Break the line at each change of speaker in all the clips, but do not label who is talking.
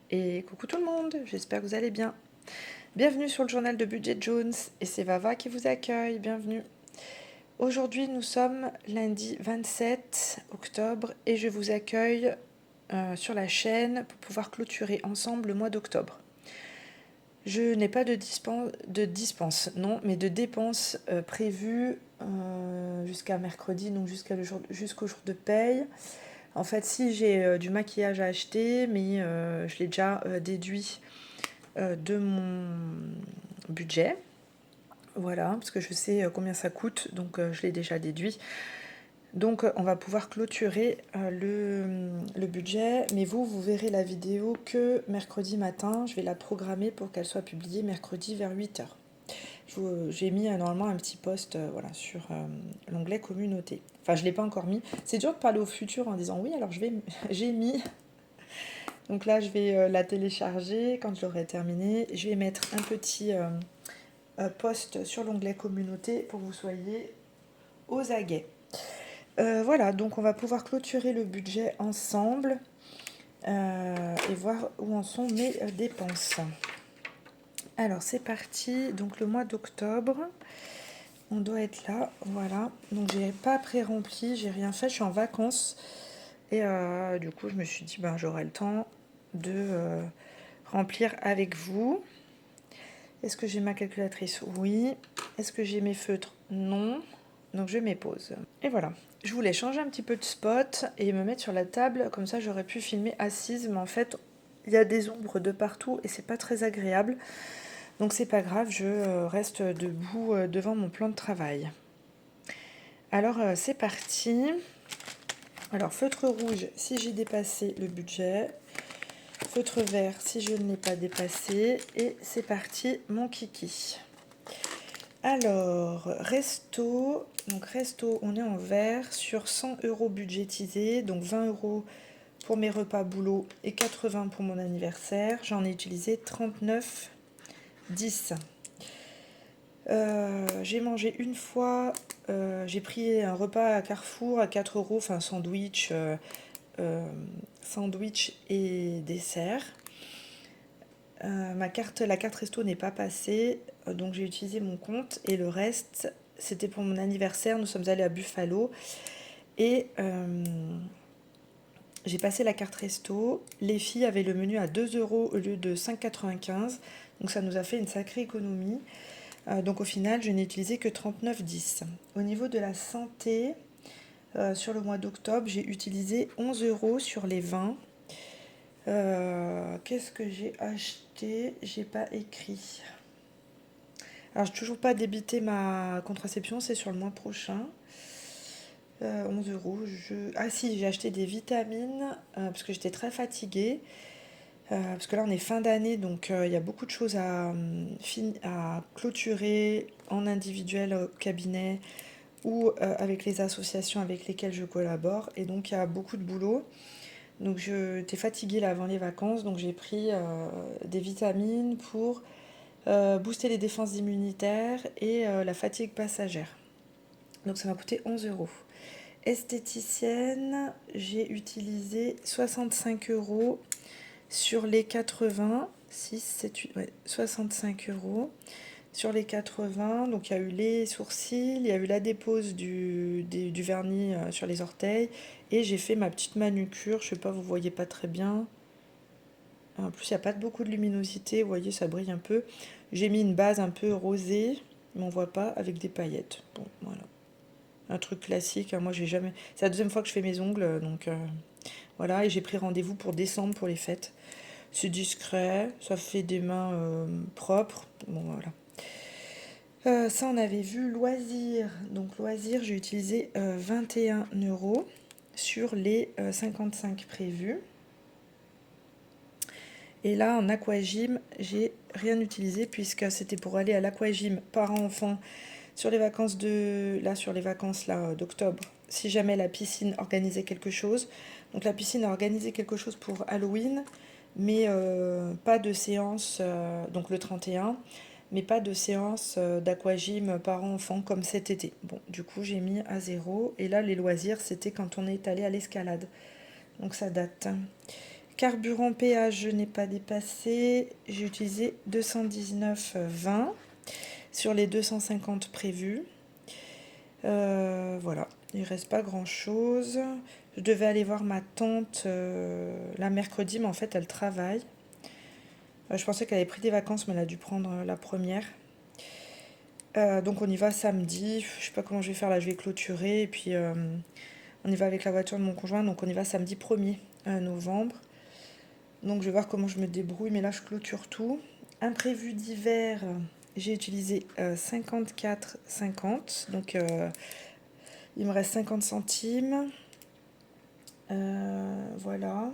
Et coucou tout le monde, j'espère que vous allez bien. Bienvenue sur le journal de Budget Jones et c'est Vava qui vous accueille, bienvenue. Aujourd'hui nous sommes lundi 27 octobre et je vous accueille sur la chaîne pour pouvoir clôturer ensemble le mois d'octobre. Je n'ai pas de dispense, non, mais de dépenses prévues jusqu'à mercredi, donc jusqu'au jour de paye. En fait, si j'ai du maquillage à acheter, mais je l'ai déjà déduit de mon budget. Voilà, parce que je sais combien ça coûte, donc je l'ai déjà déduit. Donc on va pouvoir clôturer le budget, mais vous verrez la vidéo que mercredi matin. Je vais la programmer pour qu'elle soit publiée mercredi vers 8h. J'ai mis normalement un petit post voilà, sur l'onglet communauté. Enfin, je ne l'ai pas encore mis. C'est dur de parler au futur en disant oui, alors j'ai mis. Donc là, je vais la télécharger quand je l'aurai terminée. Je vais mettre un petit post sur l'onglet communauté pour que vous soyez aux aguets. Voilà, donc on va pouvoir clôturer le budget ensemble et voir où en sont mes dépenses. Alors c'est parti, donc le mois d'octobre, on doit être là, voilà. Donc j'ai pas pré-rempli, j'ai rien fait, je suis en vacances. Et du coup je me suis dit, ben, j'aurai le temps de remplir avec vous. Est-ce que j'ai ma calculatrice? Oui. Est-ce que j'ai mes feutres? Non. Donc je mets pause. Et voilà. Je voulais changer un petit peu de spot et me mettre sur la table, comme ça j'aurais pu filmer assise, mais en fait il y a des ombres de partout et c'est pas très agréable. Donc c'est pas grave, je reste debout devant mon plan de travail. Alors c'est parti. Alors feutre rouge si j'ai dépassé le budget. Feutre vert si je ne l'ai pas dépassé. Et c'est parti, mon kiki. Alors, resto. Donc resto, on est en vert sur 100 € budgétisés. Donc 20 € pour mes repas boulot et 80 pour mon anniversaire. J'en ai utilisé 39,10. J'ai mangé une fois. J'ai pris un repas à Carrefour à 4 €. Enfin, sandwich et dessert. La carte resto n'est pas passée, donc j'ai utilisé mon compte et le reste c'était pour mon anniversaire. Nous sommes allés à Buffalo et j'ai passé la carte resto. Les filles avaient le menu à 2 € au lieu de 5,95, donc ça nous a fait une sacrée économie. Donc au final je n'ai utilisé que 39,10. Au niveau de la santé, sur le mois d'octobre j'ai utilisé 11 € sur les vins. Qu'est-ce que j'ai acheté? J'ai pas écrit. Alors, j'ai toujours pas débité ma contraception, c'est sur le mois prochain. 11 €. Ah si, j'ai acheté des vitamines parce que j'étais très fatiguée. Parce que là, on est fin d'année, donc il y a beaucoup de choses à clôturer en individuel au cabinet ou avec les associations avec lesquelles je collabore. Et donc, il y a beaucoup de boulot. Donc j'étais fatiguée là avant les vacances, donc j'ai pris des vitamines pour booster les défenses immunitaires et la fatigue passagère. Donc ça m'a coûté 11 €. Esthéticienne, j'ai utilisé 65 € sur les 80. 6, 7, 8, ouais, 65 € sur les 80. Donc il y a eu les sourcils, il y a eu la dépose du vernis sur les orteils et j'ai fait ma petite manucure. Je sais pas, vous voyez pas très bien. En plus, il n'y a pas beaucoup de luminosité, vous voyez, ça brille un peu. J'ai mis une base un peu rosée, mais on voit pas, avec des paillettes. Bon, voilà. Un truc classique, hein. Moi j'ai jamais... C'est la deuxième fois que je fais mes ongles, donc voilà. Et j'ai pris rendez-vous pour décembre pour les fêtes. C'est discret, ça fait des mains propres. Bon, voilà. Ça, on avait vu loisirs. Donc loisirs, j'ai utilisé 21 € sur les 55 prévus. Et là, en aquagym, j'ai rien utilisé puisque c'était pour aller à l'aquagym parents-enfants sur les vacances d'octobre. Si jamais la piscine organisait quelque chose. Donc la piscine a organisé quelque chose pour Halloween, mais pas de séance, donc le 31, mais pas de séance d'aquagym parents-enfants comme cet été. Bon, du coup, j'ai mis à 0. Et là, les loisirs, c'était quand on est allé à l'escalade. Donc ça date. Carburant, péage, je n'ai pas dépassé. J'ai utilisé 219,20 sur les 250 prévus. Voilà, il reste pas grand chose. Je devais aller voir ma tante la mercredi, mais en fait elle travaille. Je pensais qu'elle avait pris des vacances, mais elle a dû prendre la première. Donc on y va samedi. Je sais pas comment je vais faire là, je vais clôturer. Et puis on y va avec la voiture de mon conjoint, donc on y va samedi 1er novembre. Donc je vais voir comment je me débrouille, mais là je clôture tout. Imprévu d'hiver, j'ai utilisé 54,50. Donc il me reste 50 centimes. Voilà.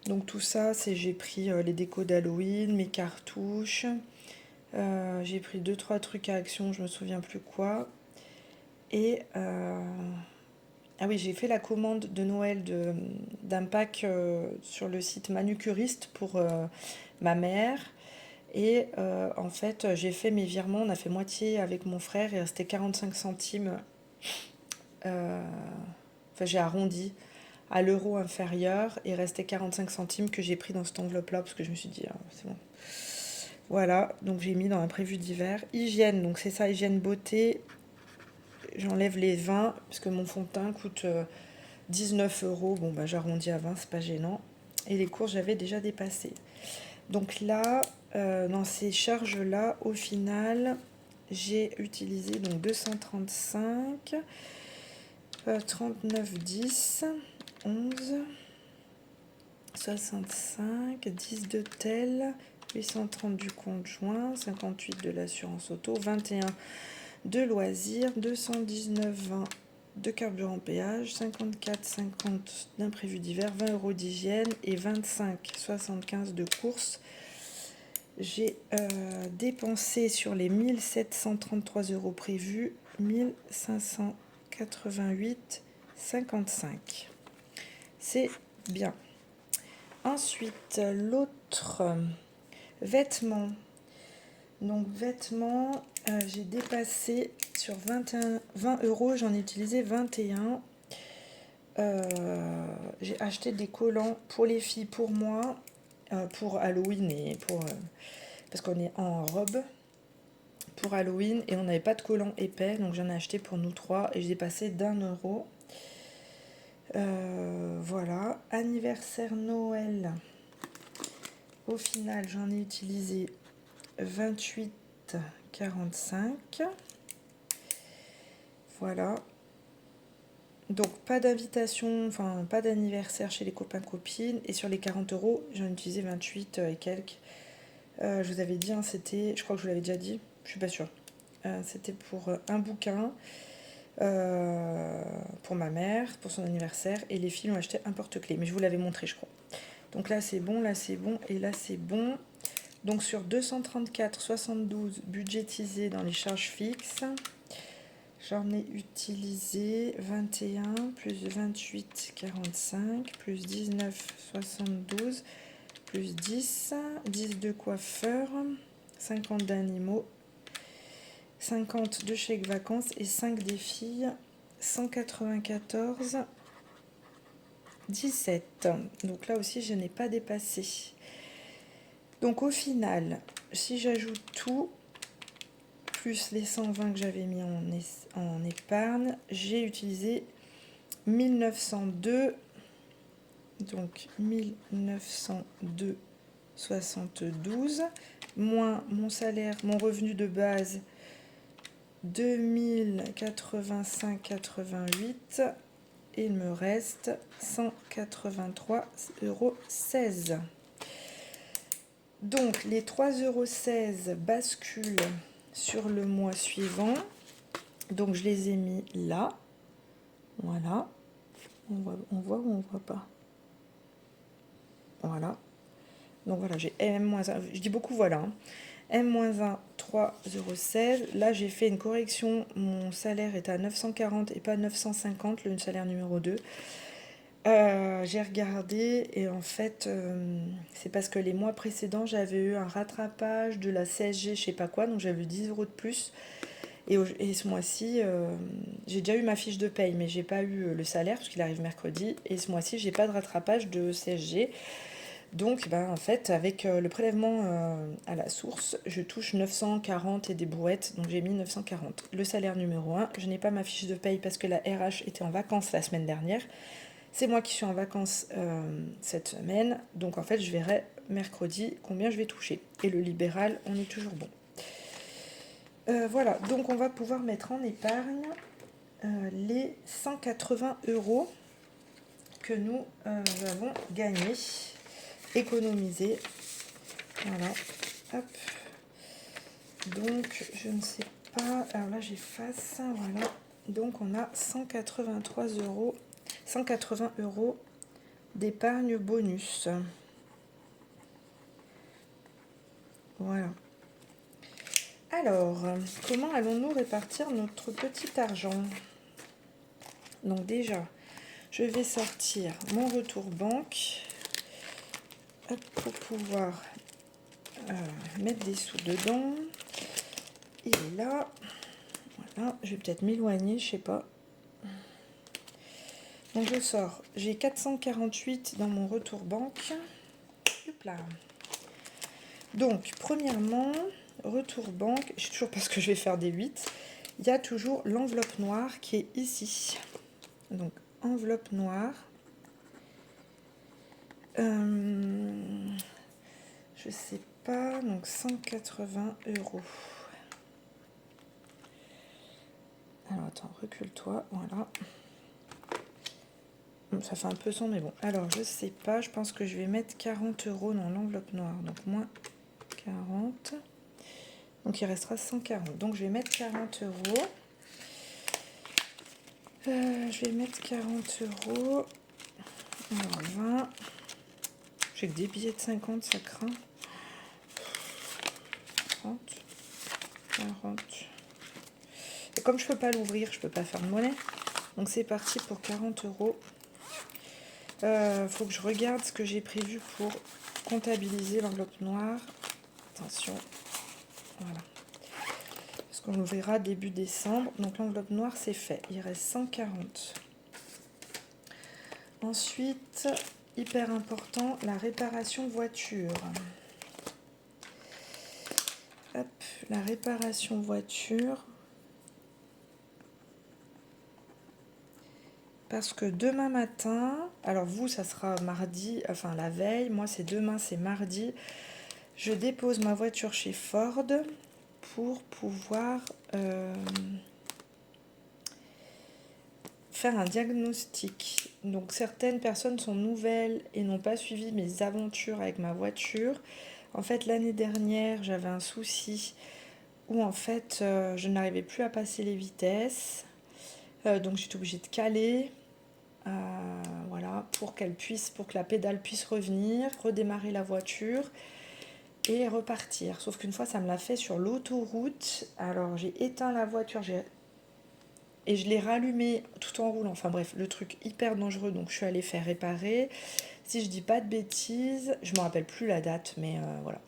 Donc tout ça, c'est j'ai pris les décos d'Halloween, mes cartouches. J'ai pris 2-3 trucs à Action, je me souviens plus quoi. Et ah oui, j'ai fait la commande de Noël d'un pack sur le site Manucuriste pour ma mère. Et en fait, j'ai fait mes virements, on a fait moitié avec mon frère et restait 45 centimes. Enfin, j'ai arrondi à l'euro inférieur et restait 45 centimes que j'ai pris dans cette enveloppe-là parce que je me suis dit, ah, c'est bon. Voilà, donc j'ai mis dans un prévu d'hiver. Hygiène, donc c'est ça, hygiène beauté. J'enlève les 20 parce que mon fond de teint coûte 19 euros. Bon, bah j'arrondis à 20, c'est pas gênant. Et les courses, j'avais déjà dépassé. Donc là, dans ces charges-là, au final, j'ai utilisé donc 235, 39, 10, 11, 65, 10 de tel, 830 du conjoint, 58 de l'assurance auto, 21 de loisirs, 219,20 de carburant péage, 54,50 d'imprévu d'hiver, 20 euros d'hygiène et 25,75 de courses. J'ai dépensé sur les 1733 euros prévus 1588,55. C'est bien. Ensuite, l'autre vêtements. Donc vêtements, j'ai dépassé sur 20 euros, j'en ai utilisé 21. J'ai acheté des collants pour les filles, pour moi, pour Halloween et pour parce qu'on est en robe pour Halloween et on n'avait pas de collants épais, donc j'en ai acheté pour nous trois et j'ai passé d'1 euro. Voilà, anniversaire Noël. Au final, j'en ai utilisé 28,45. Voilà. Donc pas d'invitation, enfin pas d'anniversaire chez les copains-copines. Et sur les 40 euros, j'en ai utilisé 28 et quelques. Je vous avais dit, hein, c'était, je crois que je vous l'avais déjà dit, je suis pas sûre. C'était pour un bouquin pour ma mère, pour son anniversaire. Et les filles ont acheté un porte-clés. Mais je vous l'avais montré, je crois. Donc là c'est bon, là c'est bon et là c'est bon. Donc sur 234,72 budgétisé dans les charges fixes, j'en ai utilisé 21 plus 28,45 plus 19,72 plus 10, 10 de coiffeur, 50 d'animaux, 50 de chèque vacances et 5 des filles, 194, 17. Donc là aussi, je n'ai pas dépassé. Donc au final, si j'ajoute tout, plus les 120 que j'avais mis en épargne, j'ai utilisé 1902, donc 1902,72, moins mon salaire, mon revenu de base, 2085,88, et il me reste 183,16 euros. Donc les 3,16 euros basculent sur le mois suivant. Donc je les ai mis là. Voilà. On voit ou on voit pas? Voilà. Donc voilà, j'ai M-1. Je dis beaucoup voilà. Hein. M-1, 3,16 €. Là, j'ai fait une correction. Mon salaire est à 940 et pas 950, le salaire numéro 2. J'ai regardé et en fait, c'est parce que les mois précédents, j'avais eu un rattrapage de la CSG, je sais pas quoi, donc j'avais eu 10 € de plus. Et ce mois-ci, j'ai déjà eu ma fiche de paye, mais j'ai pas eu le salaire, parce qu'il arrive mercredi. Et ce mois-ci, j'ai pas de rattrapage de CSG. Donc, ben, en fait, avec le prélèvement à la source, je touche 940 et des brouettes, donc j'ai mis 940. Le salaire numéro 1, je n'ai pas ma fiche de paye parce que la RH était en vacances la semaine dernière. C'est moi qui suis en vacances cette semaine, donc en fait, je verrai mercredi combien je vais toucher. Et le libéral, on est toujours bon. Voilà, donc on va pouvoir mettre en épargne les 180 € que nous avons gagnés, économisés. Voilà, hop. Donc, je ne sais pas. Alors là, j'efface. Voilà. Donc, on a 183 €, 180 € d'épargne bonus. Voilà. Alors, comment allons-nous répartir notre petit argent? Donc déjà, je vais sortir mon retour banque pour pouvoir mettre des sous dedans. Il est là. Voilà, je vais peut-être m'éloigner, je sais pas. Donc je sors, j'ai 448 dans mon retour banque. Hop là. Donc, premièrement, retour banque, je sais toujours pas ce que je vais faire des 8. Il y a toujours l'enveloppe noire qui est ici. Donc, enveloppe noire. Je sais pas, donc 180 €. Alors, attends, recule-toi, voilà. Ça fait un peu sombre, mais bon. Alors, je sais pas, je pense que je vais mettre 40 € dans l'enveloppe noire. Donc, moins 40. Donc, il restera 140. Donc, je vais mettre 40 €. Je vais mettre 40 €. Alors, 20. J'ai que des billets de 50, ça craint. 30. 40. Et comme je peux pas l'ouvrir, je peux pas faire de monnaie. Donc, c'est parti pour 40 €. Faut que je regarde ce que j'ai prévu pour comptabiliser l'enveloppe noire. Attention. Voilà. Parce qu'on l'ouvrira début décembre. Donc l'enveloppe noire, c'est fait. Il reste 140. Ensuite, hyper important, la réparation voiture. Hop, la réparation voiture. Parce que demain matin, alors vous, ça sera mardi, enfin la veille, moi c'est demain, c'est mardi. Je dépose ma voiture chez Ford pour pouvoir faire un diagnostic. Donc certaines personnes sont nouvelles et n'ont pas suivi mes aventures avec ma voiture. En fait, l'année dernière, j'avais un souci où en fait, je n'arrivais plus à passer les vitesses. Donc j'étais obligée de caler. Voilà, pour que la pédale puisse revenir, redémarrer la voiture et repartir. Sauf qu'une fois, ça me l'a fait sur l'autoroute. Alors, j'ai éteint la voiture et je l'ai rallumée tout en roulant. Enfin bref, le truc hyper dangereux, donc je suis allée faire réparer. Si je dis pas de bêtises, je me rappelle plus la date, mais voilà.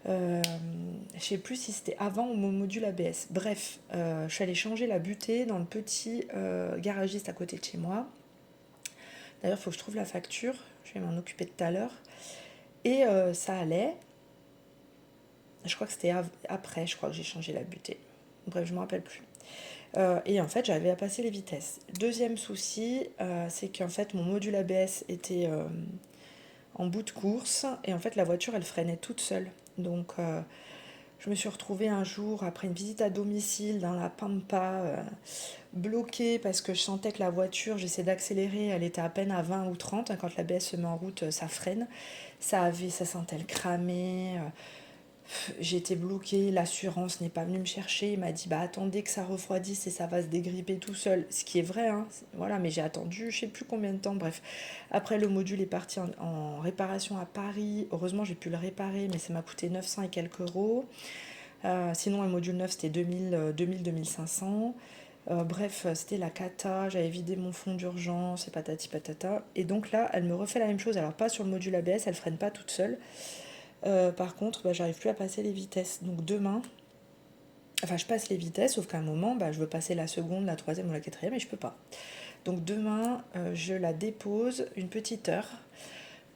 Je sais plus si c'était avant ou mon module ABS. Bref, je suis allée changer la butée dans le petit garagiste à côté de chez moi. D'ailleurs, il faut que je trouve la facture. Je vais m'en occuper tout à l'heure. Et ça allait. Je crois que c'était après, je crois que j'ai changé la butée. Bref, je ne me rappelle plus. Et en fait, j'avais à passer les vitesses. Deuxième souci, c'est qu'en fait, mon module ABS était en bout de course. Et en fait, la voiture, elle freinait toute seule. Donc, je me suis retrouvée un jour, après une visite à domicile, dans la Pampa, bloquée parce que je sentais que la voiture, j'essayais d'accélérer, elle était à peine à 20 ou 30. Quand l'ABS se met en route, ça freine. Ça sentait le cramer. J'étais bloquée, l'assurance n'est pas venue me chercher. Il m'a dit, bah attendez que ça refroidisse et ça va se dégripper tout seul. Ce qui est vrai, hein. Voilà, mais j'ai attendu, je sais plus combien de temps. Bref, après le module est parti en réparation à Paris. Heureusement, j'ai pu le réparer, mais ça m'a coûté 900 et quelques euros. Sinon, le module neuf, c'était 2000-2500. Bref, c'était la cata, j'avais vidé mon fond d'urgence et patati patata. Et donc là, elle me refait la même chose. Alors pas sur le module ABS, elle freine pas toute seule. Par contre, j'arrive plus à passer les vitesses. Donc demain, Enfin, je passe les vitesses, sauf qu'à un moment, bah, je veux passer la seconde, la troisième ou la quatrième et je peux pas. Donc demain, je la dépose une petite heure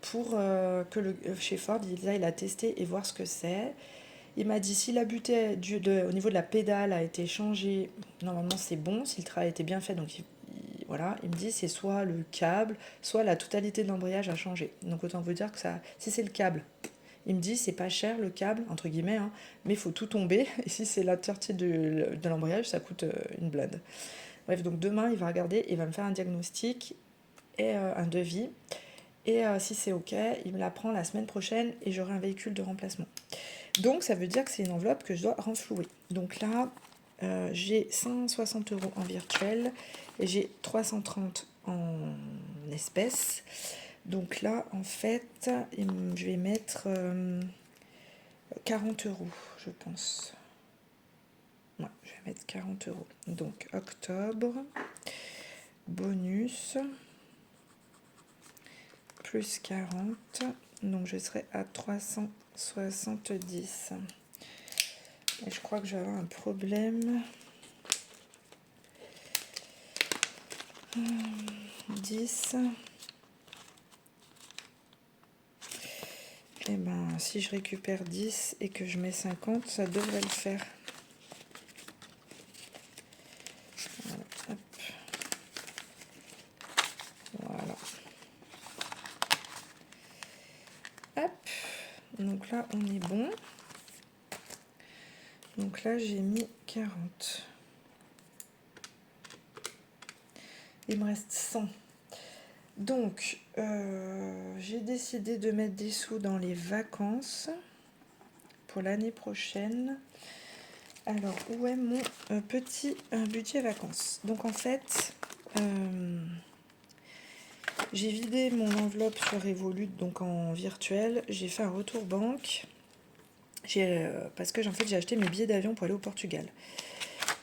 pour que chez Ford, il aille la tester et voir ce que c'est. Il m'a dit si la butée au niveau de la pédale a été changée, normalement c'est bon, si le travail a été bien fait, donc voilà, il me dit c'est soit le câble, soit la totalité de l'embrayage a changé. Donc autant vous dire que ça, si c'est le câble, il me dit c'est pas cher le câble, entre guillemets, hein, mais il faut tout tomber, et si c'est la totalité de l'embrayage, ça coûte une blinde. Bref, donc demain il va regarder, il va me faire un diagnostic et un devis, et si c'est ok, il me la prend la semaine prochaine et j'aurai un véhicule de remplacement. Donc ça veut dire que c'est une enveloppe que je dois renflouer. Donc là, j'ai 160 € en virtuel et j'ai 330 en espèces. Donc là, en fait, je vais mettre 40 €, je pense. Ouais, je vais mettre 40 €. Donc octobre, bonus, plus 40. Donc je serai à 370. Et je crois que je vais avoir un problème. 10. Et ben si je récupère 10 et que je mets 50, ça devrait le faire. Voilà, hop. Voilà. Hop. Donc là, on est bon. Donc là, j'ai mis 40. Il me reste 100. Donc, j'ai décidé de mettre des sous dans les vacances pour l'année prochaine. Alors, où est mon petit budget vacances? Donc, en fait, j'ai vidé mon enveloppe sur Revolut, donc en virtuel. J'ai fait un retour banque. Parce que en fait, j'ai acheté mes billets d'avion pour aller au Portugal.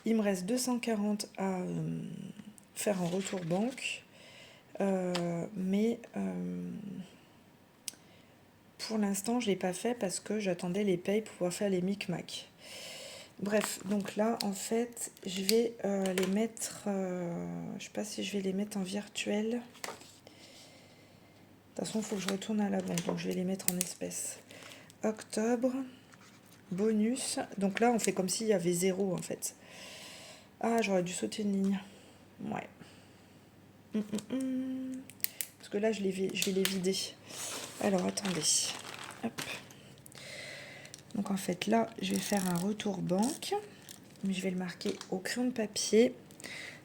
Il me reste 240 à faire en retour banque. Mais pour l'instant, je ne l'ai pas fait parce que j'attendais les payes pour pouvoir faire les micmacs. Bref, donc là, en fait, je vais les mettre... je ne sais pas si je vais les mettre en virtuel. De toute façon, il faut que je retourne à la banque, donc je vais les mettre en espèces. Octobre, bonus. Donc là, on fait comme s'il y avait 0, en fait. Ah, j'aurais dû sauter une ligne. Ouais. Parce que là, je vais les vider. Alors, attendez. Hop. Donc, en fait, là, je vais faire un retour banque. Mais je vais le marquer au crayon de papier.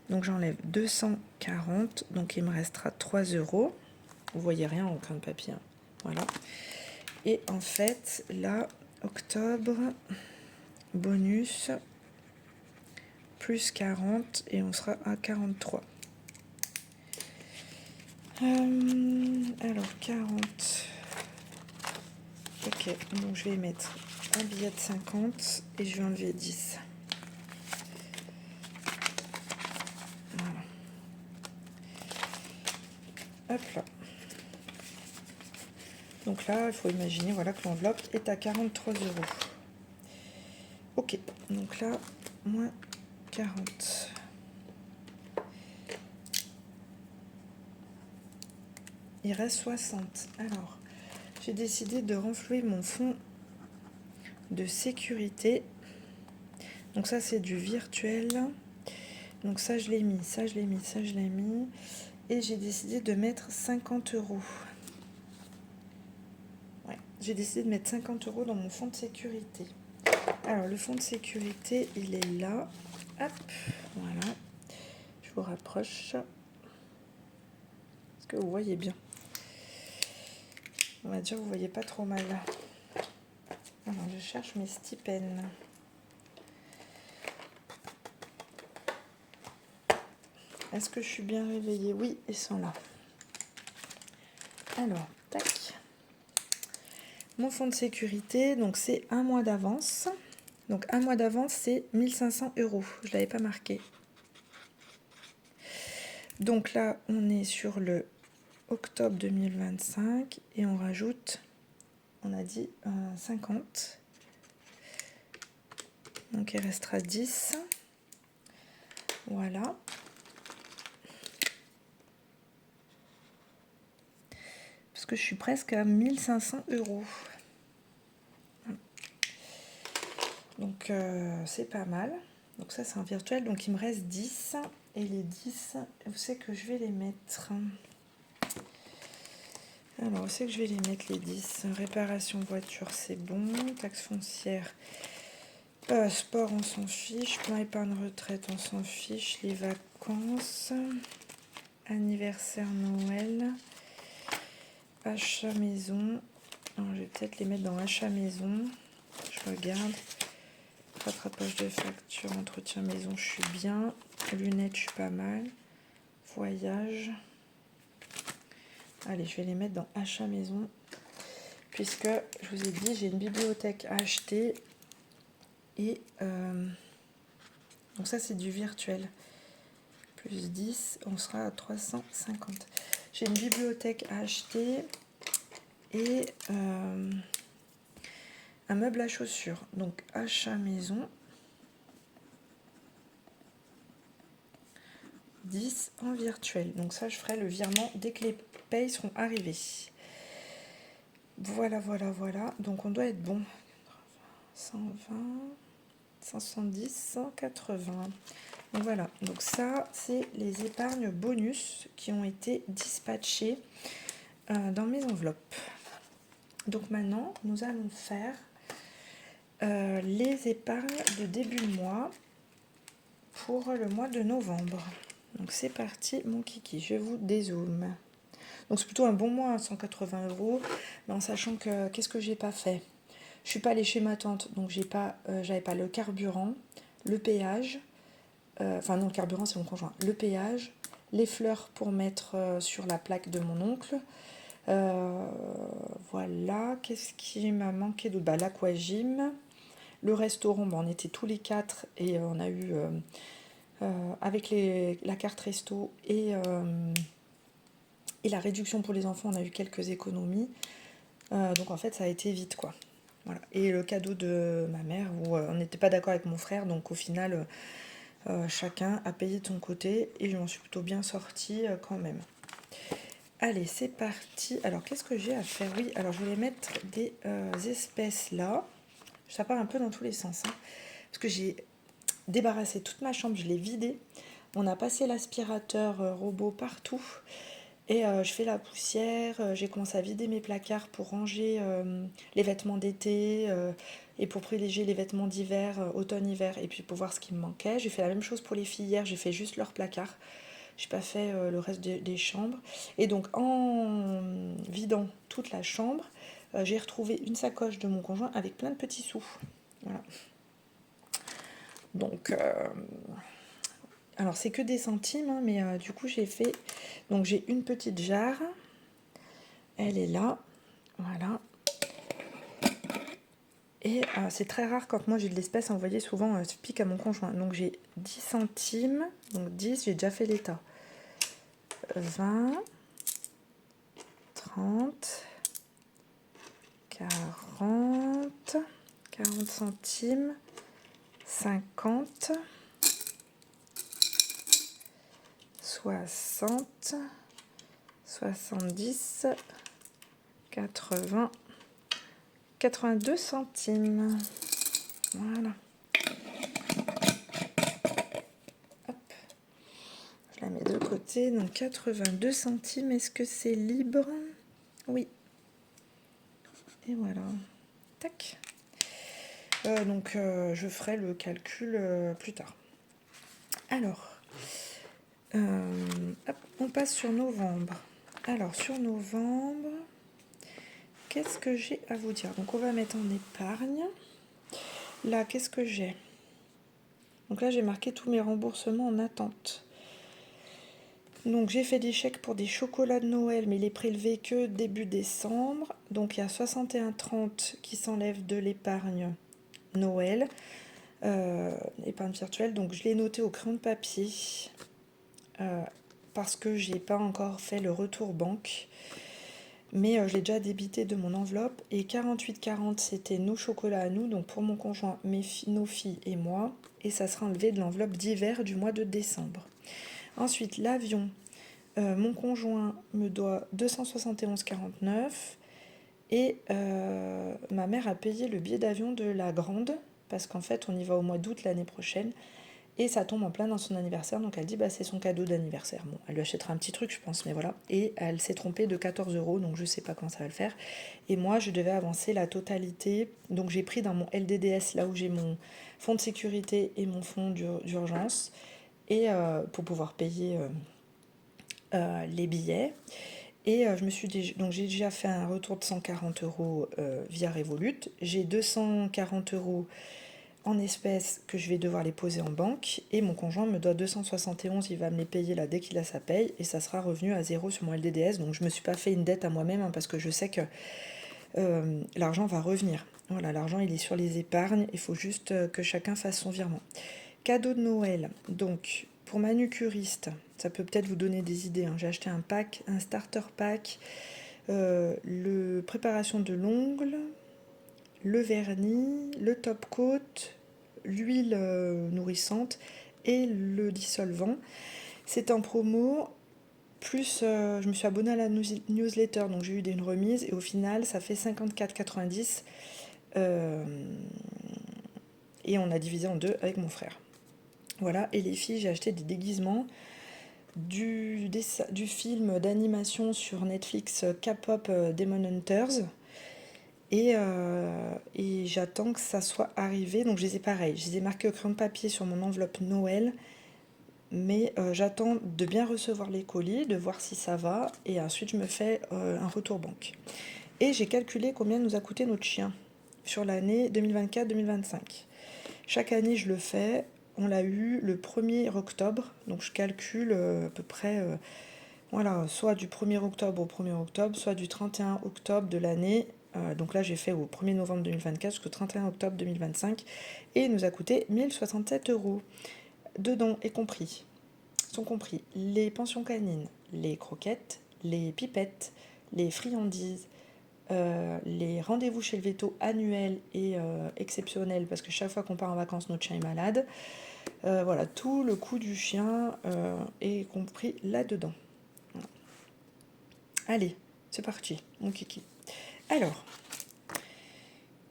Donc, j'enlève 240. Donc, il me restera 3 €. Vous voyez rien au crayon de papier. Hein. Voilà. Et en fait, là, octobre, bonus, plus 40. Et on sera à 43. Alors, 40. Ok, donc je vais mettre un billet de 50 et je vais enlever 10. Voilà. Hop là. Donc là, il faut imaginer voilà, que l'enveloppe est à 43 €. Ok, donc là, moins 40. Il reste 60. Alors, j'ai décidé de renflouer mon fonds de sécurité. Donc ça, c'est du virtuel. Donc ça, je l'ai mis, ça, je l'ai mis, ça, je l'ai mis. Et j'ai décidé de mettre 50 €. Ouais, j'ai décidé de mettre 50 € dans mon fonds de sécurité. Alors, le fonds de sécurité, il est là. Hop, voilà. Je vous rapproche. Est-ce que vous voyez bien? On va dire que vous voyez pas trop mal. Alors, je cherche mes stipends. Est-ce que je suis bien réveillée? Oui, ils sont là. Alors, tac. Mon fonds de sécurité, donc c'est un mois d'avance. Donc un mois d'avance, c'est 1500 €. Je ne l'avais pas marqué. Donc là, on est sur le octobre 2025 et on rajoute, on a dit 50. Donc il restera 10. Voilà. Parce que je suis presque à 1500 €. Donc c'est pas mal. Donc ça c'est un virtuel. Donc il me reste 10. Et les 10, où c'est que je vais les mettre? Alors où c'est que je vais les mettre les 10? Réparation voiture, c'est bon. Taxe foncière. Sport, on s'en fiche. Plan épargne retraite, on s'en fiche. Les vacances. Anniversaire, Noël. Achat maison. Alors, je vais peut-être les mettre dans achat maison. Je regarde. Rattrapage de facture, entretien maison, je suis bien. Lunettes, je suis pas mal. Voyage. Allez, je vais les mettre dans achat maison. Puisque, je vous ai dit, j'ai une bibliothèque à acheter. Et donc ça, c'est du virtuel. Plus 10, on sera à 350. J'ai une bibliothèque à acheter. Et un meuble à chaussures. Donc, achat maison. 10 en virtuel. Donc ça, je ferai le virement dès que les payes seront arrivés. Voilà, voilà, voilà. Donc on doit être bon. 120, 170, 180. Donc voilà. Donc ça, c'est les épargnes bonus qui ont été dispatchées dans mes enveloppes. Donc maintenant, nous allons faire les épargnes de début de mois pour le mois de novembre. Donc c'est parti, mon kiki. Je vous dézoome. Donc c'est plutôt un bon mois, 180 €, mais en sachant que qu'est-ce que j'ai pas fait? Je suis pas allée chez ma tante, donc j'avais pas le carburant, le péage, enfin non, le carburant c'est mon conjoint, le péage, les fleurs pour mettre sur la plaque de mon oncle. Voilà, qu'est-ce qui m'a manqué d'autre? L'aquagym, le restaurant, on était tous les 4 et on a eu avec la carte resto et la réduction pour les enfants, on a eu quelques économies. Donc en fait, ça a été vite, quoi. Voilà. Et le cadeau de ma mère, où on n'était pas d'accord avec mon frère, donc au final, chacun a payé de son côté, et je m'en suis plutôt bien sortie quand même. Allez, c'est parti. Alors, qu'est-ce que j'ai à faire? Oui, alors je voulais mettre des espèces là. Ça part un peu dans tous les sens, hein, parce que j'ai débarrassé toute ma chambre, je l'ai vidée. On a passé l'aspirateur robot partout. Et je fais la poussière, j'ai commencé à vider mes placards pour ranger les vêtements d'été et pour privilégier les vêtements d'hiver, automne-hiver, et puis pour voir ce qui me manquait. J'ai fait la même chose pour les filles hier, j'ai fait juste leurs placards. J'ai pas fait le reste des chambres. Et donc en vidant toute la chambre, j'ai retrouvé une sacoche de mon conjoint avec plein de petits sous. Voilà. Donc alors c'est que des centimes, hein, mais du coup j'ai fait... Donc j'ai une petite jarre. Elle est là, voilà. Et c'est très rare quand moi j'ai de l'espèce, vous voyez, souvent je pique à mon conjoint. Donc j'ai 10 centimes, donc 10, j'ai déjà fait l'état. 20, 30, 40, 40 centimes, 50, 60, 70, 80, 82 centimes. Voilà. Hop. Je la mets de côté. Donc 82 centimes. Est-ce que c'est libre? Oui. Et voilà. Tac. Donc je ferai le calcul plus tard. Alors, hop, on passe sur novembre. Alors sur novembre, qu'est-ce que j'ai à vous dire? Donc on va mettre en épargne. Là, qu'est-ce que j'ai? Donc là, j'ai marqué tous mes remboursements en attente. Donc j'ai fait des chèques pour des chocolats de Noël, mais les prélevés que début décembre. Donc il y a 61,30 qui s'enlèvent de l'épargne Noël, épargne virtuelle. Donc je l'ai noté au crayon de papier parce que j'ai pas encore fait le retour banque. Mais je l'ai déjà débité de mon enveloppe. Et 48,40 c'était nos chocolats à nous, donc pour mon conjoint, nos filles et moi. Et ça sera enlevé de l'enveloppe d'hiver du mois de décembre. Ensuite, l'avion. Mon conjoint me doit 271,49 et ma mère a payé le billet d'avion de la grande parce qu'en fait on y va au mois d'août l'année prochaine et ça tombe en plein dans son anniversaire, donc elle dit bah c'est son cadeau d'anniversaire. Bon, elle lui achètera un petit truc je pense, mais voilà. Et elle s'est trompée de 14 €, donc je sais pas quand ça va le faire. Et moi je devais avancer la totalité, donc j'ai pris dans mon LDDS là où j'ai mon fonds de sécurité et mon fonds d'urgence et pour pouvoir payer les billets. Et donc j'ai déjà fait un retour de 140 € via Revolut. J'ai 240 € en espèces que je vais devoir les poser en banque. Et mon conjoint me doit 271, il va me les payer là dès qu'il a sa paye. Et ça sera revenu à 0 sur mon LDDS. Donc je ne me suis pas fait une dette à moi-même hein, parce que je sais que l'argent va revenir. Voilà, l'argent il est sur les épargnes. Il faut juste que chacun fasse son virement. Cadeau de Noël. Donc pour manucuriste, ça peut peut-être vous donner des idées. Hein. J'ai acheté un pack, un starter pack, le préparation de l'ongle, le vernis, le top coat, l'huile nourrissante et le dissolvant. C'est en promo. Plus je me suis abonnée à la newsletter, donc j'ai eu une remise et au final ça fait 54,90 et on a divisé en deux avec mon frère. Voilà, et les filles, j'ai acheté des déguisements du film d'animation sur Netflix K-pop Demon Hunters. Et j'attends que ça soit arrivé. Donc je les ai pareil. Je les ai marqués au crayon de papier sur mon enveloppe Noël. Mais j'attends de bien recevoir les colis, de voir si ça va. Et ensuite je me fais un retour banque. Et j'ai calculé combien nous a coûté notre chien sur l'année 2024-2025. Chaque année je le fais. On l'a eu le 1er octobre, donc je calcule à peu près, voilà, soit du 1er octobre au 1er octobre, soit du 31 octobre de l'année. Donc là, j'ai fait au 1er novembre 2024 jusqu'au 31 octobre 2025. Et il nous a coûté 1067 €. Dedans sont compris les pensions canines, les croquettes, les pipettes, les friandises, les rendez-vous chez le véto annuels et exceptionnels parce que chaque fois qu'on part en vacances, notre chien est malade. Voilà, tout le coût du chien est compris là-dedans. Voilà. Allez, c'est parti, mon kiki. Alors,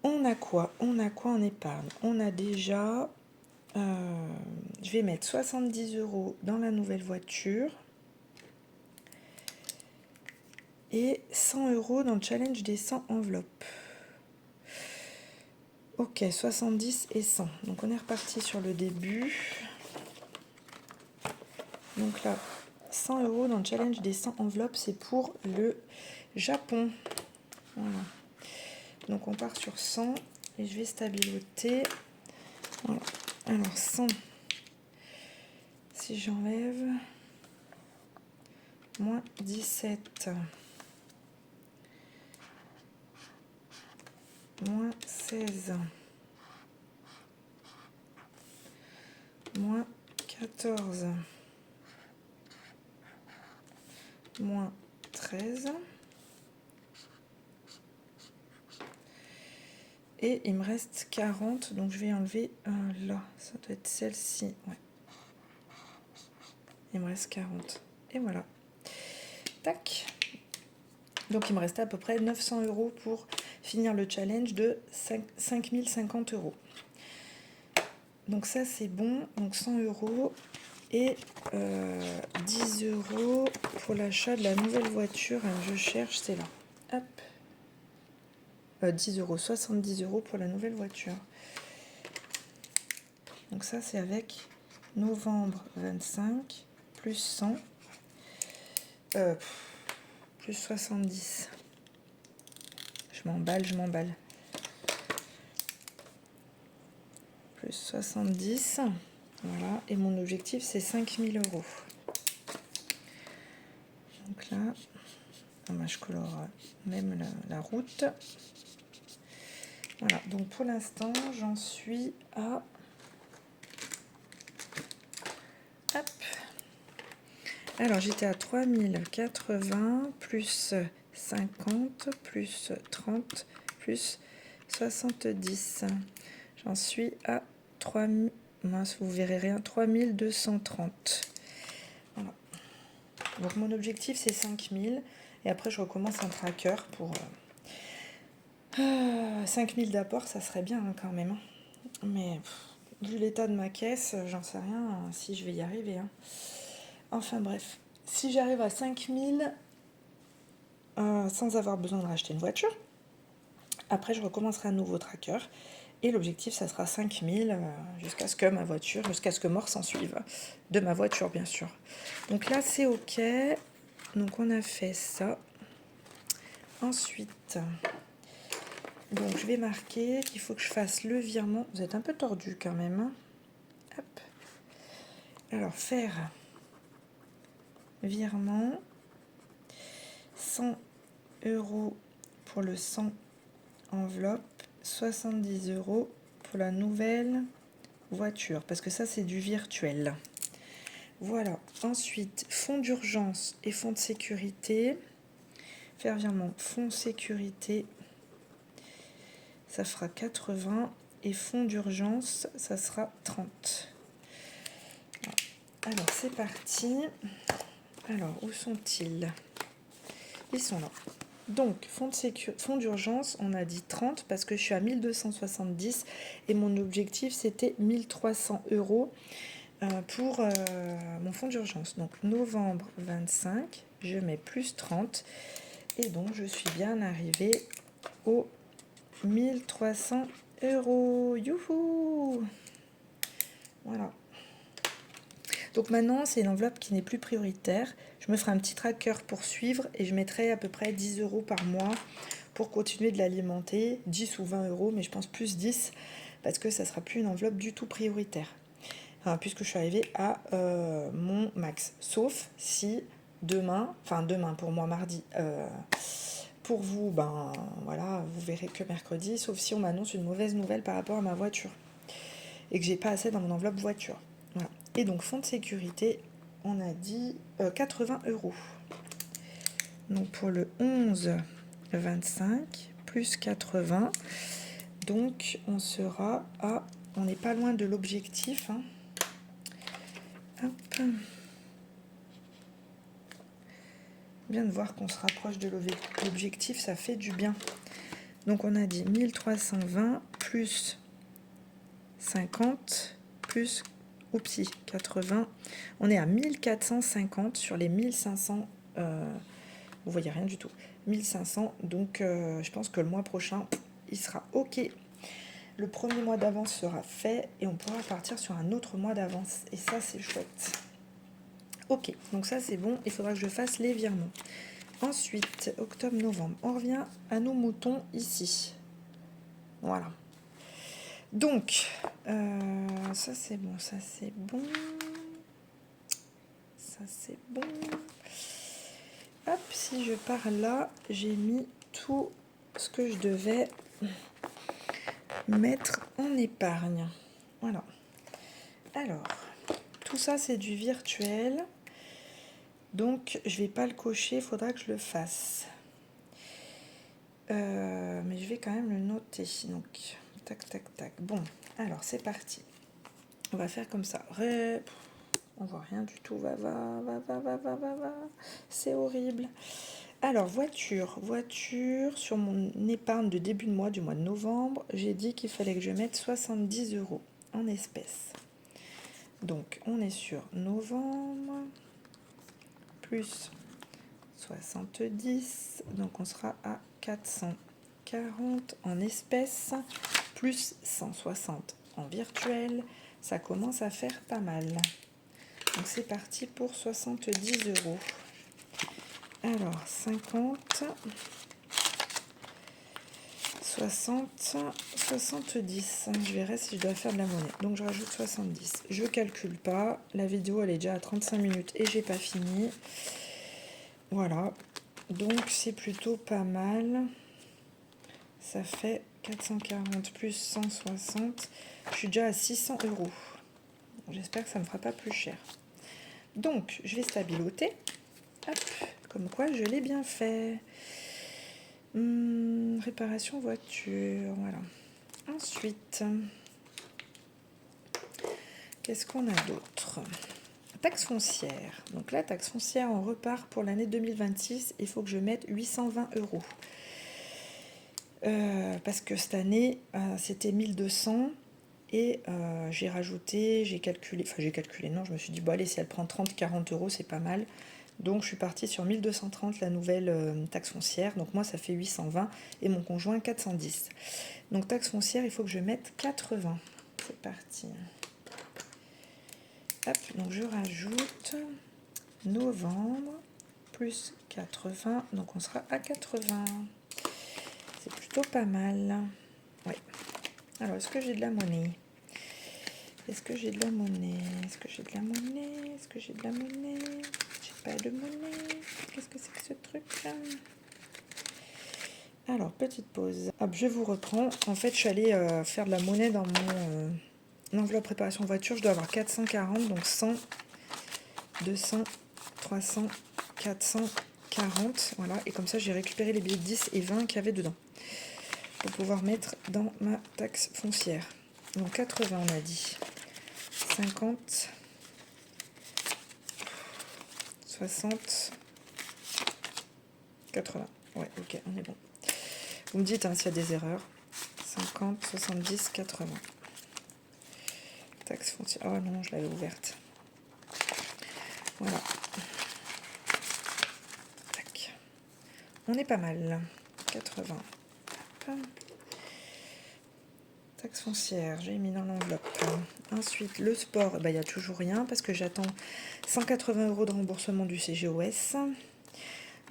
on a quoi en épargne? On a déjà, je vais mettre 70 € dans la nouvelle voiture et 100 € dans le challenge des 100 enveloppes. Ok, 70 et 100. Donc on est reparti sur le début. Donc là, 100 € dans le challenge des 100 enveloppes, c'est pour le Japon. Voilà. Donc on part sur 100 et je vais stabiloter. Voilà. Alors 100, si j'enlève, moins 17, moins 16, moins 14, moins 13. Et il me reste 40, donc je vais enlever là. Ça doit être celle-ci. Ouais. Il me reste 40. Et voilà. Tac. Donc il me restait à peu près 900 € pour finir le challenge de 5050 €. Donc ça c'est bon. Donc 100 € et 10 € pour l'achat de la nouvelle voiture. Alors, je cherche, c'est là. Hop. 10 €, 70 € pour la nouvelle voiture. Donc ça c'est avec novembre 25 plus 100 plus 70. Je m'emballe. Plus 70. Voilà. Et mon objectif c'est 5000 €. Donc là, je colore même la route. Voilà. Donc pour l'instant, j'en suis à... Hop. Alors j'étais à 3080 plus 50 plus 30 plus 70. J'en suis à 3000, mince, vous verrez rien, 3230. Voilà. Donc mon objectif c'est 5000 et après je recommence un tracker pour 5000 d'apport, ça serait bien hein, quand même. Hein. Mais vu l'état de ma caisse, j'en sais rien si je vais y arriver. Hein. Enfin bref, si j'arrive à 5000 sans avoir besoin de racheter une voiture, après je recommencerai un nouveau tracker. Et l'objectif, ça sera 5000 jusqu'à ce que ma voiture, jusqu'à ce que mort s'en suive. De ma voiture, bien sûr. Donc là, c'est OK. Donc on a fait ça. Ensuite, donc je vais marquer qu'il faut que je fasse le virement. Vous êtes un peu tordu quand même. Hein. Hop. Alors, faire virement 100 € pour le 100 enveloppe, 70 € pour la nouvelle voiture. Parce que ça, c'est du virtuel. Voilà. Ensuite, fonds d'urgence et fonds de sécurité. Faire virement fonds sécurité, ça fera 80. Et fonds d'urgence, ça sera 30. Alors, c'est parti. Alors, où sont-ils? Ils sont là. Donc, fonds d'urgence, on a dit 30 parce que je suis à 1270 et mon objectif, c'était 1300 € pour mon fonds d'urgence. Donc, novembre 25, je mets plus 30 et donc je suis bien arrivée aux 1300 €. Youhou! Voilà. Donc maintenant, c'est une enveloppe qui n'est plus prioritaire. Je me ferai un petit tracker pour suivre et je mettrai à peu près 10 € par mois pour continuer de l'alimenter. 10 ou 20 €, mais je pense plus 10 parce que ça ne sera plus une enveloppe du tout prioritaire. Enfin, puisque je suis arrivée à mon max. Sauf si demain pour moi mardi, pour vous, ben voilà, vous verrez que mercredi, sauf si on m'annonce une mauvaise nouvelle par rapport à ma voiture et que j'ai pas assez dans mon enveloppe voiture. Voilà. Et donc fonds de sécurité, on a dit 80 €. Donc pour le 11-25 plus 80, donc on sera à, on n'est pas loin de l'objectif. Hein. Hop. Bien de voir qu'on se rapproche de l'objectif, ça fait du bien. Donc on a dit 1320 plus 50 plus 80. On est à 1450 sur les 1500. Vous voyez rien du tout. 1500. Donc je pense que le mois prochain, il sera OK. Le premier mois d'avance sera fait et on pourra partir sur un autre mois d'avance. Et ça, c'est chouette. OK, donc ça, c'est bon. Il faudra que je fasse les virements. Ensuite, octobre-novembre, on revient à nos moutons ici. Voilà. Donc, ça c'est bon, ça c'est bon. Ça c'est bon. Hop, si je pars là, j'ai mis tout ce que je devais mettre en épargne. Voilà. Alors, tout ça c'est du virtuel. Donc, je vais pas le cocher, il faudra que je le fasse. Mais je vais quand même le noter. Donc, tac, tac, tac. Bon, alors c'est parti. On va faire comme ça. On voit rien du tout. Va. C'est horrible. Alors, voiture, sur mon épargne de début de mois, du mois de novembre, j'ai dit qu'il fallait que je mette 70 € en espèces. Donc, on est sur novembre, plus 70, donc on sera à 440 en espèces, plus 160 en virtuel. Ça commence à faire pas mal. Donc c'est parti pour 70 €. Alors 50, 60, 70. Je verrai si je dois faire de la monnaie. Donc je rajoute 70. Je calcule pas. La vidéo elle est déjà à 35 minutes et j'ai pas fini. Voilà. Donc c'est plutôt pas mal. Ça fait 440 plus 160. Je suis déjà à 600 €. J'espère que ça ne me fera pas plus cher. Donc, je vais stabiloter. Hop, comme quoi, je l'ai bien fait. Réparation voiture, voilà. Ensuite, qu'est-ce qu'on a d'autre? Taxe foncière. Donc là, taxe foncière, on repart pour l'année 2026. Il faut que je mette 820 €. Parce que cette année, c'était 1200. Et j'ai rajouté, j'ai calculé, non, je me suis dit, bon allez, si elle prend 30-40 €, c'est pas mal. Donc je suis partie sur 1230, la nouvelle taxe foncière. Donc moi, ça fait 820 et mon conjoint 410. Donc taxe foncière, il faut que je mette 80. C'est parti. Hop, donc je rajoute novembre plus 80, donc on sera à 80. C'est plutôt pas mal. Ouais. Alors, est-ce que j'ai de la monnaie? Est-ce que j'ai de la monnaie? Est-ce que j'ai de la monnaie? Est-ce que j'ai de la monnaie? J'ai pas de monnaie. Qu'est-ce que c'est que ce truc là? Alors, petite pause. Hop, je vous reprends. En fait, je suis allée faire de la monnaie dans mon enveloppe préparation voiture. Je dois avoir 440, donc 100, 200, 300, 440. Voilà, et comme ça, j'ai récupéré les billets de 10 et 20 qu'il y avait dedans pour pouvoir mettre dans ma taxe foncière. Donc 80, on a dit. 50, 60, 80. Ouais, ok, on est bon. Vous me dites s'il y a des erreurs. 50, 70, 80. Taxe foncière. Oh non, je l'avais ouverte. Voilà. Tac. On est pas mal. 80. Hop. Taxe foncière, j'ai mis dans l'enveloppe. Ensuite, le sport, il n'y a toujours rien parce que j'attends 180 € de remboursement du CGOS.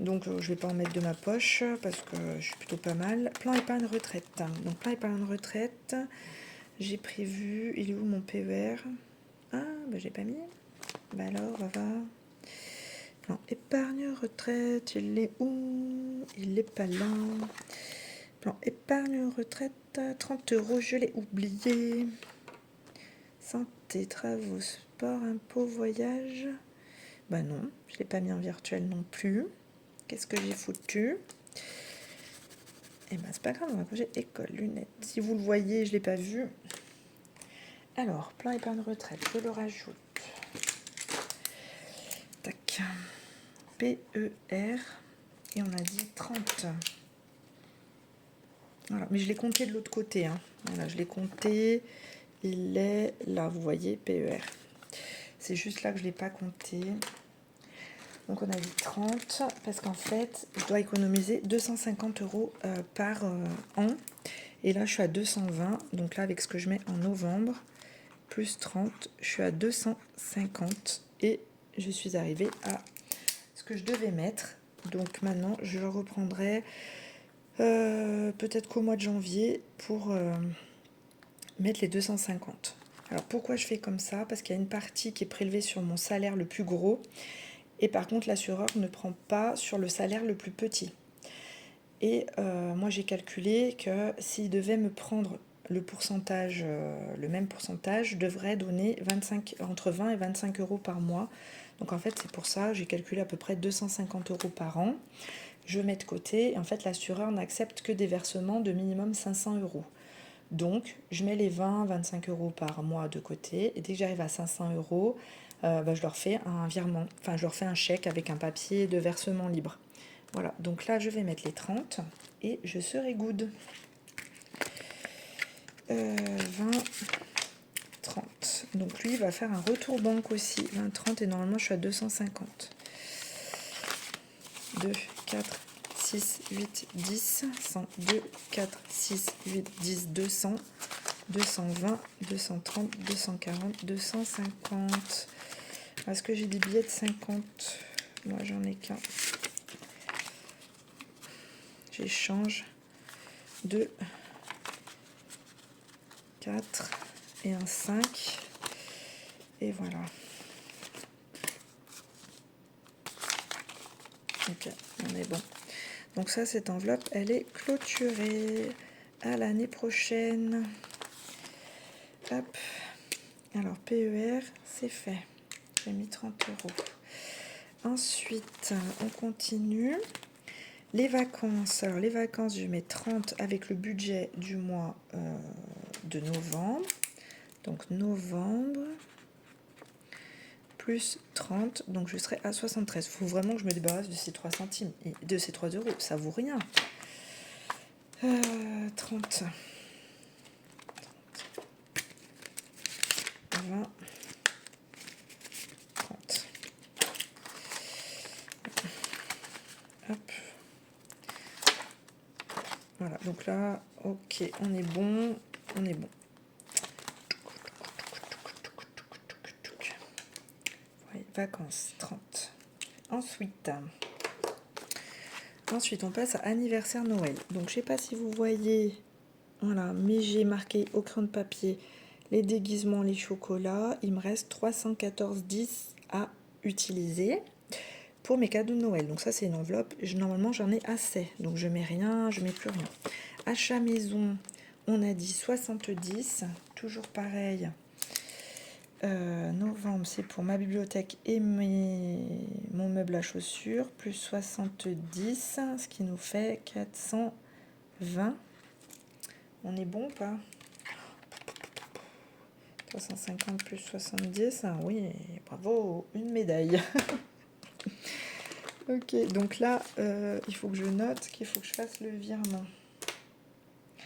Donc, je ne vais pas en mettre de ma poche parce que je suis plutôt pas mal. Plan épargne retraite. Donc, plan épargne retraite, j'ai prévu. Il est où mon PER? Ah, j'ai pas mis. Alors, on va voir. Plan épargne retraite, il est où? Il n'est pas là. Plan épargne retraite, 30 €, je l'ai oublié. Santé, travaux, sport, impôts, voyage. Non, je ne l'ai pas mis en virtuel non plus. Qu'est-ce que j'ai foutu? C'est pas grave, on va cocher école, lunettes. Si vous le voyez, je ne l'ai pas vu. Alors, plan épargne retraite, je le rajoute. Tac. PER. Et on a dit 30. Voilà, mais je l'ai compté de l'autre côté. Voilà, je l'ai compté. Il est là, vous voyez, PER. C'est juste là que je ne l'ai pas compté. Donc on a dit 30, parce qu'en fait, je dois économiser 250 € par an. Et là, je suis à 220. Donc là, avec ce que je mets en novembre, plus 30, je suis à 250. Et je suis arrivée à ce que je devais mettre. Donc maintenant, je reprendrai peut-être qu'au mois de janvier pour mettre les 250. Alors pourquoi je fais comme ça? Parce qu'il y a une partie qui est prélevée sur mon salaire le plus gros. Et par contre, l'assureur ne prend pas sur le salaire le plus petit. Et moi, j'ai calculé que s'il devait me prendre le pourcentage, le même pourcentage, je devrais donner entre 20 et 25 € par mois. Donc en fait, c'est pour ça, j'ai calculé à peu près 250 € par an. Je mets de côté. Et en fait, l'assureur n'accepte que des versements de minimum 500 €. Donc, je mets les 20-25 € par mois de côté. Et dès que j'arrive à 500 €, je leur fais un virement. Enfin, je leur fais un chèque avec un papier de versement libre. Voilà, donc là, je vais mettre les 30 et je serai good. 20, 30. Donc lui, il va faire un retour banque aussi. 20, 30 et normalement, je suis à 250. 2, 4, 6, 8, 10, 100, 2, 4, 6, 8, 10, 200, 220, 230, 240, 250. Est-ce que j'ai des billets de 50? Moi, j'en ai qu'un. J'échange 2, 4 et un 5. Et voilà. Ok, on est bon. Donc ça, cette enveloppe, elle est clôturée. À l'année prochaine. Hop. Alors, PER, c'est fait. J'ai mis 30 €. Ensuite, on continue. Les vacances, alors les vacances, je mets 30 avec le budget du mois de novembre. Donc novembre, plus 30, donc je serai à 73. Il faut vraiment que je me débarrasse de ces 3 centimes, et de ces 3 euros, ça vaut rien. 30, 20, 30. Hop. Voilà, donc là, ok, on est bon, on est bon. Ouais, vacances, 30. Ensuite, on passe à anniversaire Noël. Donc, je sais pas si vous voyez, voilà, mais j'ai marqué au crayon de papier les déguisements, les chocolats. Il me reste 314,10 à utiliser pour mes cadeaux de Noël. Donc ça, c'est une enveloppe. Normalement, j'en ai assez. Donc, je mets rien, je mets plus rien. Achat maison, on a dit 70. Toujours pareil. Novembre, c'est pour ma bibliothèque et mon meuble à chaussures, plus 70, ce qui nous fait 420. On est bon ou pas? 350 plus 70, ah oui, bravo, une médaille. Ok, donc là, il faut que je note qu'il faut que je fasse le virement.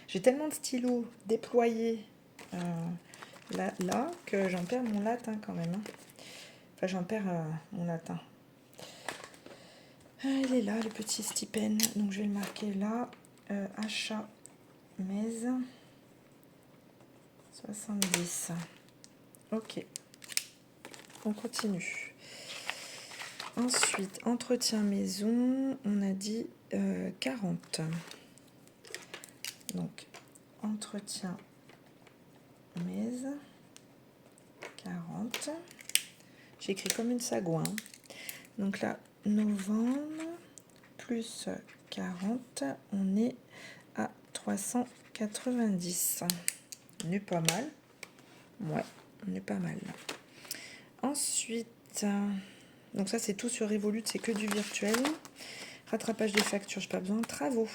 J'ai tellement de stylos déployés là que j'en perds mon latin quand même. Enfin, j'en perds mon latin. Il est là, le petit stipend. Donc, je vais le marquer là. Achat Mez 70. Ok. On continue. Ensuite, entretien maison. On a dit 40. Donc, entretien Mez 40. J'ai écrit comme une sagouin. Donc là, novembre plus 40, on est à 390. On est pas mal. Ouais, on est pas mal. Ensuite, donc ça c'est tout sur Revolut, c'est que du virtuel. Rattrapage des factures, je n'ai pas besoin. Travaux.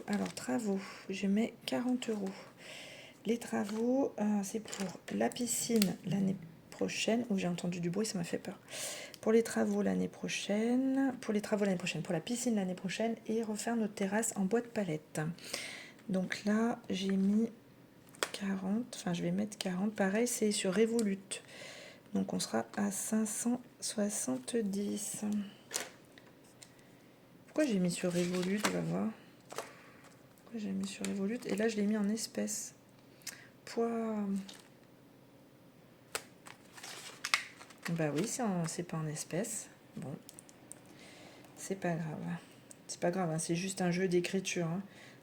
Alors, travaux, je mets 40 euros. Les travaux, c'est pour la piscine l'année prochaine. Oh, j'ai entendu du bruit, ça m'a fait peur. Pour les travaux l'année prochaine, pour la piscine l'année prochaine et refaire notre terrasse en bois de palette. Donc là, j'ai mis 40, enfin je vais mettre 40. Pareil, c'est sur Revolut. Donc on sera à 570. Pourquoi j'ai mis sur Revolut, on va voir. Pourquoi j'ai mis sur Revolut? Et là, je l'ai mis en espèces. Poids. Bah oui, c'est pas en espèces. Bon, c'est pas grave. C'est pas grave, hein, c'est juste un jeu d'écriture. Hein.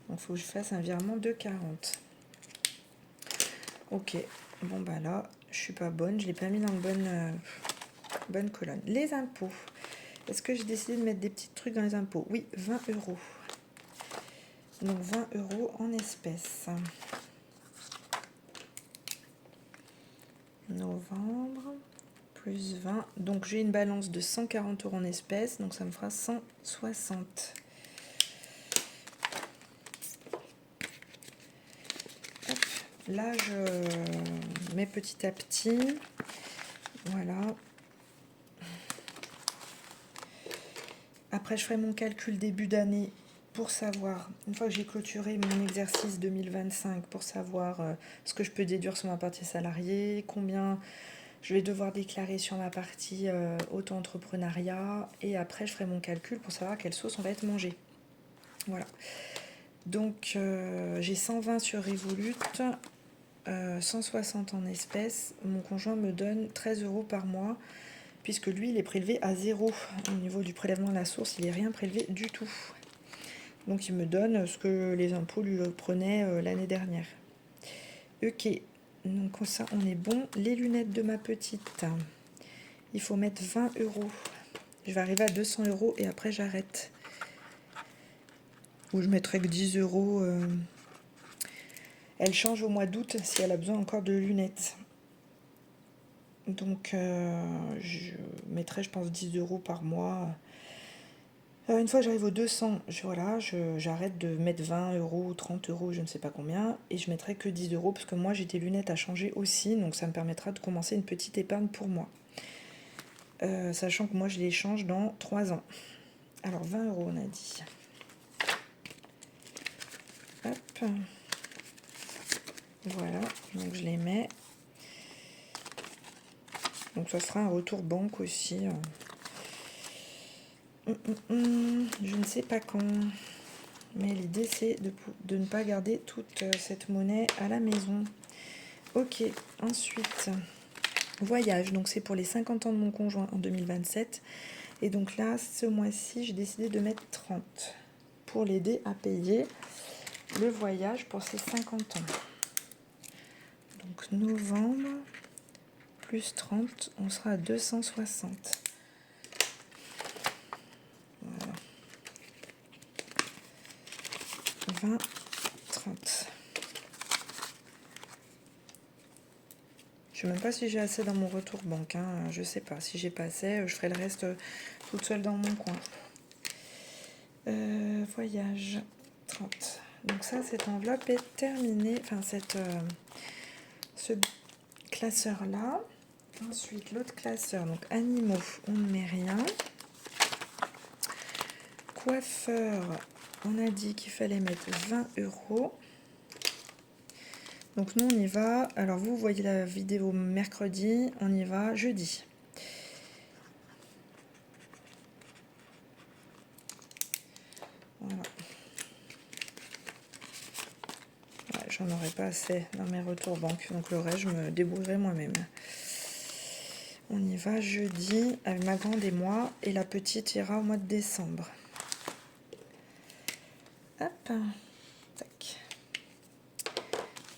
Donc, il faut que je fasse un virement de 40. Ok. Bon, bah là, je suis pas bonne. Je l'ai pas mis dans le bonne colonne. Les impôts. Est-ce que j'ai décidé de mettre des petits trucs dans les impôts? Oui, 20 euros. Donc, 20 euros en espèces. Novembre. Plus 20. Donc, j'ai une balance de 140 euros en espèces. Donc, ça me fera 160. Hop. Là, je mets petit à petit. Voilà. Après, je ferai mon calcul début d'année pour savoir, une fois que j'ai clôturé mon exercice 2025, pour savoir ce que je peux déduire sur ma partie salariée, combien je vais devoir déclarer sur ma partie auto-entrepreneuriat. Et après, je ferai mon calcul pour savoir quelle sauce on va être mangé. Voilà. Donc, j'ai 120 sur Revolut, 160 en espèces. Mon conjoint me donne 13 euros par mois, puisque lui, il est prélevé à 0. Au niveau du prélèvement de la source, il n'est rien prélevé du tout. Donc, il me donne ce que les impôts lui prenaient l'année dernière. Ok, donc ça, on est bon. Les lunettes de ma petite, il faut mettre 20 euros. Je vais arriver à 200 euros et après, j'arrête. Ou je mettrai que 10 euros. Elle change au mois d'août si elle a besoin encore de lunettes. Donc, je mettrai, je pense, 10 euros par mois. Une fois que j'arrive aux 200, voilà, j'arrête de mettre 20 euros, 30 euros, je ne sais pas combien, et je mettrai que 10 euros, parce que moi j'ai des lunettes à changer aussi, donc ça me permettra de commencer une petite épargne pour moi. Sachant que moi je les change dans 3 ans. Alors 20 euros on a dit. Hop. Voilà, donc je les mets. Donc ça sera un retour banque aussi. Je ne sais pas quand. Mais l'idée c'est de ne pas garder toute cette monnaie à la maison. Ok, ensuite, voyage. Donc c'est pour les 50 ans de mon conjoint en 2027. Et donc là, ce mois-ci, j'ai décidé de mettre 30 pour l'aider à payer le voyage pour ses 50 ans. Donc novembre, plus 30, on sera à 260. Voilà. 20, 30. Je ne sais même pas si j'ai assez dans mon retour banque. Je sais pas. Si j'ai pas assez, je ferai le reste toute seule dans mon coin. Voyage, 30. Donc ça, cette enveloppe est terminée. Enfin, ce classeur-là. Ensuite, l'autre classeur, donc animaux, on ne met rien. Coiffeur, on a dit qu'il fallait mettre 20 euros. Donc nous, on y va. Alors vous voyez la vidéo mercredi, on y va jeudi. Voilà. Ouais, j'en aurais pas assez dans mes retours banque, donc le reste, je me débrouillerai moi-même. On y va jeudi avec ma grande et moi, et la petite ira au mois de décembre. Hop, tac.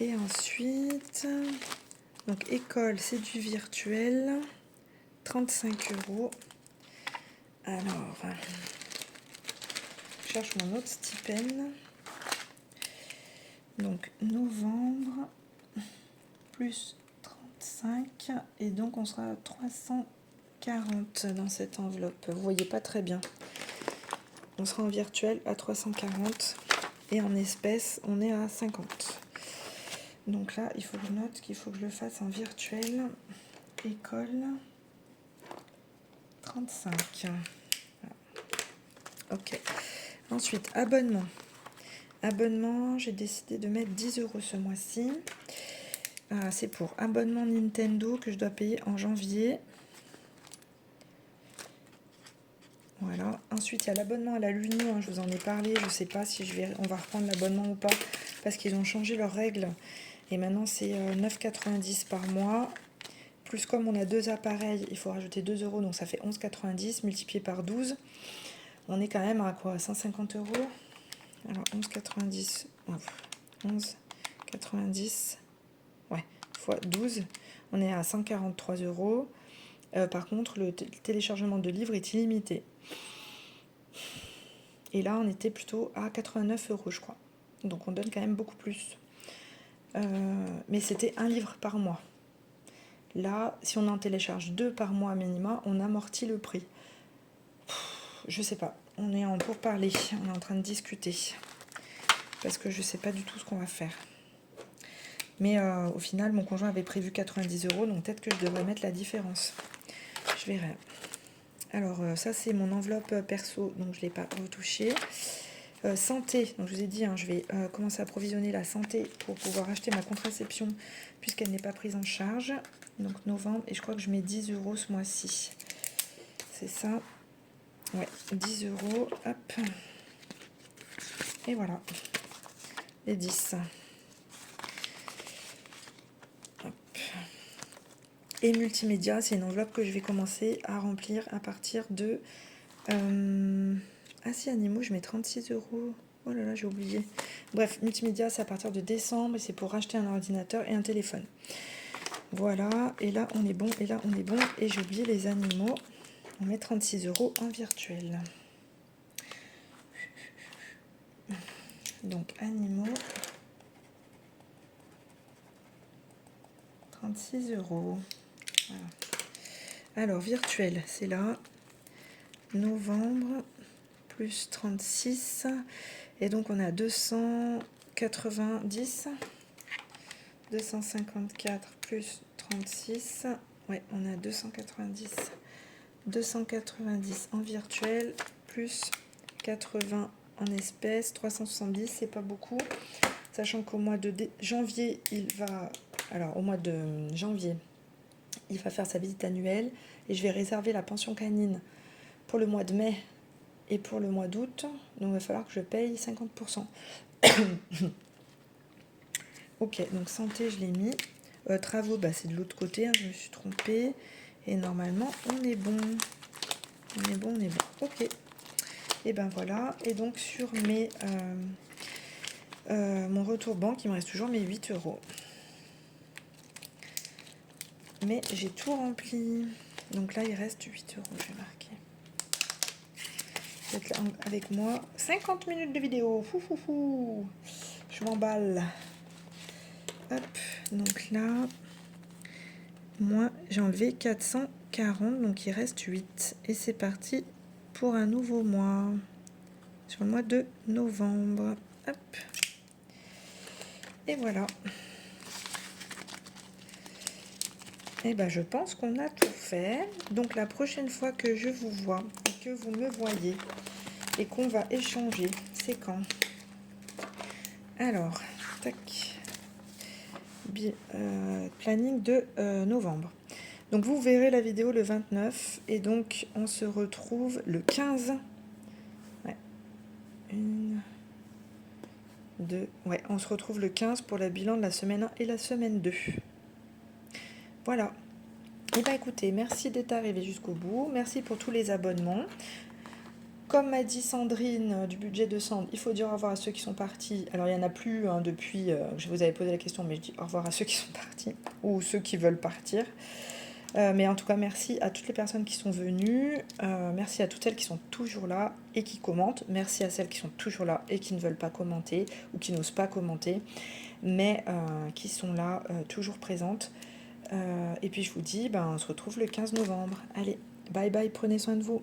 Et ensuite, donc école, c'est du virtuel, 35 euros. Alors, je cherche mon autre stipend. Donc novembre, plus 35, et donc on sera à 340 dans cette enveloppe. Vous voyez pas très bien. On sera en virtuel à 340 et en espèces on est à 50. Donc là il faut que je note qu'il faut que je le fasse en virtuel. École 35. Voilà. Ok. Ensuite abonnement. Abonnement, j'ai décidé de mettre 10 euros ce mois-ci. C'est pour abonnement Nintendo que je dois payer en janvier. Voilà. Ensuite, il y a l'abonnement à la Luni, je vous en ai parlé. Je ne sais pas si on va reprendre l'abonnement ou pas, parce qu'ils ont changé leurs règles. Et maintenant, c'est 9,90 par mois. Plus comme on a 2 appareils, il faut rajouter 2 euros, donc ça fait 11,90 multiplié par 12. On est quand même à quoi, 150 euros. Alors 11,90. 11,90. Ouais, fois 12. On est à 143 euros. Par contre, le téléchargement de livres est illimité. Et là, on était plutôt à 89 euros, je crois. Donc on donne quand même beaucoup plus. Mais c'était un livre par mois. Là, si on en télécharge 2 par mois minima, on amortit le prix. Je sais pas. On est en pourparlers. On est en train de discuter. Parce que je sais pas du tout ce qu'on va faire. Mais au final, mon conjoint avait prévu 90 euros. Donc peut-être que je devrais mettre la différence. Je verrai. Alors ça, c'est mon enveloppe perso. Donc je ne l'ai pas retouchée. Santé, donc je vous ai dit, je vais commencer à provisionner la santé pour pouvoir acheter ma contraception puisqu'elle n'est pas prise en charge. Donc novembre, et je crois que je mets 10 euros ce mois-ci. C'est ça. Ouais, 10 euros, hop. Et voilà, les 10. Hop. Et multimédia, c'est une enveloppe que je vais commencer à remplir à partir de... Ah si, animaux, je mets 36 euros. Oh là là, j'ai oublié. Bref, multimédia, c'est à partir de décembre et c'est pour acheter un ordinateur et un téléphone. Voilà, et là on est bon, et là on est bon. Et j'ai oublié les animaux. On met 36 euros en virtuel. Donc animaux. 36 euros. Voilà. Alors virtuel, c'est là. Novembre, plus 36. Et donc, on a 290. 254 plus 36. Ouais, on a 290. 290 en virtuel plus 80 en espèces. 370, c'est pas beaucoup. Sachant qu'au mois de janvier, au mois de janvier, il va faire sa visite annuelle. Et je vais réserver la pension canine pour le mois de mai et pour le mois d'août. Donc, il va falloir que je paye 50%. Ok, donc santé, je l'ai mis. Travaux, c'est de l'autre côté, hein, je me suis trompée. Et normalement, on est bon. On est bon. Ok. Et ben voilà. Et donc, sur mon retour banque, il me reste toujours mes 8 €. Mais j'ai tout rempli. Donc là, il reste 8 €, je vais marquer. Vous êtes là avec moi. 50 minutes de vidéo. Fou. Je m'emballe. Hop. Donc là, moi, j'ai enlevé 440. Donc il reste 8. Et c'est parti pour un nouveau mois. Sur le mois de novembre. Hop. Et voilà. Et ben je pense qu'on a tout fait. Donc la prochaine fois que je vous vois et que vous me voyez et qu'on va échanger, c'est quand? Alors, tac. Planning de novembre. Donc vous verrez la vidéo le 29 et donc on se retrouve le 15. Ouais. 1, 2. Ouais, on se retrouve le 15 pour la bilan de la semaine 1 et la semaine 2. Voilà. Et bien écoutez, merci d'être arrivé jusqu'au bout. Merci pour tous les abonnements. Comme m'a dit Sandrine du budget de Sand, il faut dire au revoir à ceux qui sont partis. Alors il n'y en a plus depuis que je vous avais posé la question, mais je dis au revoir à ceux qui sont partis ou ceux qui veulent partir. Mais en tout cas, merci à toutes les personnes qui sont venues. Merci à toutes celles qui sont toujours là et qui commentent. Merci à celles qui sont toujours là et qui ne veulent pas commenter ou qui n'osent pas commenter, mais qui sont là, toujours présentes. Et puis je vous dis, on se retrouve le 15 novembre. Allez, bye bye, prenez soin de vous.